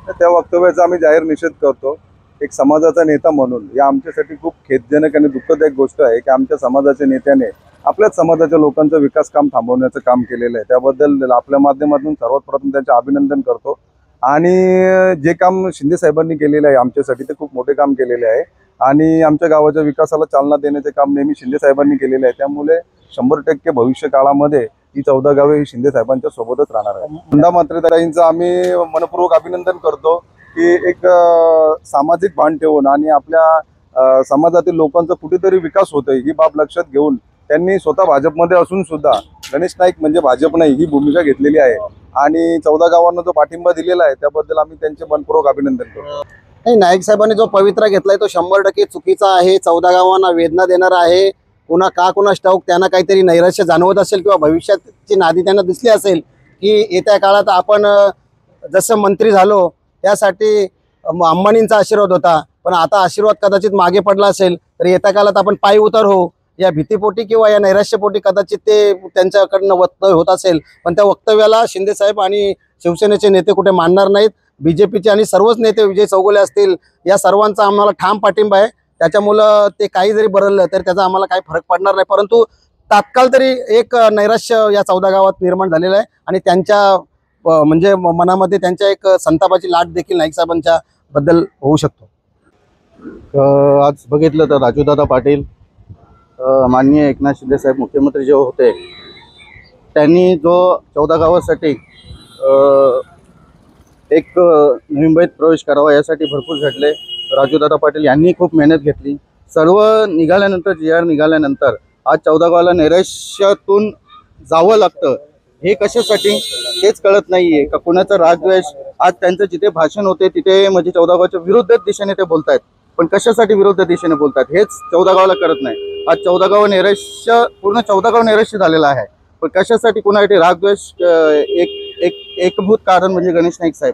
तर त्या वक्तव्याचा आम्ही जाहीर निषेध करतो। एक समाजाचा नेता म्हणून या आमच्यासाठी खूप खेदजनक आणि दुःखदायक गोष्ट आहे की आमच्या समाजाच्या नेत्याने आपल्याच समाजाच्या लोकांचं विकास काम थांबवण्याचं काम केलेलं आहे। त्याबद्दल आपल्या माध्यमातून सर्वात प्रथम त्यांचे अभिनंदन करतो। आणि जे काम शिंदे साहेबांनी केलेले आहे आमच्यासाठी ते खूप मोठे काम केलेले आहे आणि आमच्या गावाच्या विकासाला चालना देण्याचे काम नेहमी शिंदे साहेबांनी केलेले आहे। त्यामुळे 100% भविष्य काळामध्ये ही 14 गावे ही शिंदे साहेबांच्या सोबतच राहणार आहे। वंदा म्हात्रेताईंचं आम्ही मनपूर्वक अभिनंदन करतो की एक सामाजिक भान ठेवून आणि आपल्या समाजातील लोकांचा कुठेतरी विकास होतोय ही बाब लक्षात घेऊन त्यांनी स्वतः भाजपमध्ये असून सुद्धा गणेश नाईक म्हणजे भाजप नाही ही भूमिका घेतलेली आहे आणि 14 गावांना जो पाठिंबा दिलेला आहे त्याबद्दल आम्ही त्यांचे मनपूर्वक अभिनंदन करतो। नाही, नाईक साहेबांनी जो पवित्रा घेतलाय तो 100% चुकीचा आहे। 14 गावांना वेदना देणारा आहे। कुणा ठाऊक त्यांना काहीतरी नैराश्य जाणवत असेल किंवा भविष्याची नादी त्यांना दिसली असेल की येत्या काळात आपण जसं मंत्री झालो त्यासाठी अंबानींचा आशीर्वाद होता, पण आता आशीर्वाद कदाचित मागे पडला असेल तर येत्या काळात आपण पायी उतार होऊ या भीतीपोटी किंवा या नैराश्यपोटी कदाचित ते त्यांच्याकडनं वक्तव्य होत असेल। पण त्या वक्तव्याला शिंदे साहेब आणि शिवसेनेचे नेते कुठे मानणार नाहीत। बीजेपीचे आणि सर्वच नेते विजय चौगुले असतील या सर्वांचा आम्हाला ठाम पाठिंबा आहे। त्याच्यामुळं ते काही जरी बदललं तर त्याचा आम्हाला काही फरक पडणार नाही, परंतु तात्काळ तरी एक नैराश्य या 14 गावात निर्माण झालेलं आहे आणि त्यांच्या म्हणजे मनामध्ये त्यांच्या एक संतापाची लाट देखील नाईक साहेबांच्या बद्दल होऊ शकतो। आज बघितलं तर राजूदादा पाटील माननीय एकनाथ शिंदे साहेब मुख्यमंत्री जेव्हा होते त्यांनी जो 14 गावासाठी एक मुंबईत प्रवेश करावा यासाठी भरपूर झटले। राजूदादा पाटील यांनी खूप मेहनत घेतली। सर्व निघाल्यानंतर जी.आर. निघाल्यानंतर आज 14 गावाला नैराश्यातून जावं लागतं हे कशासाठी तेच कळत नाहीये का कुणाचा रागद्वेष। आज त्यांचं जिथे भाषण होते तिथे म्हणजे 14 गावाच्या विरुद्ध दिशेने ते बोलतायत, पण कशासाठी विरुद्ध दिशेने बोलतात हेच 14 गावाला कळत नाही। आज 14 गाव नैराश्य पूर्ण 14 गाव नैराश्य झालेला आहे, पण कशासाठी कुणासाठी रागद्वेष। एकभूत कारण म्हणजे गणेश नाईक साहेब।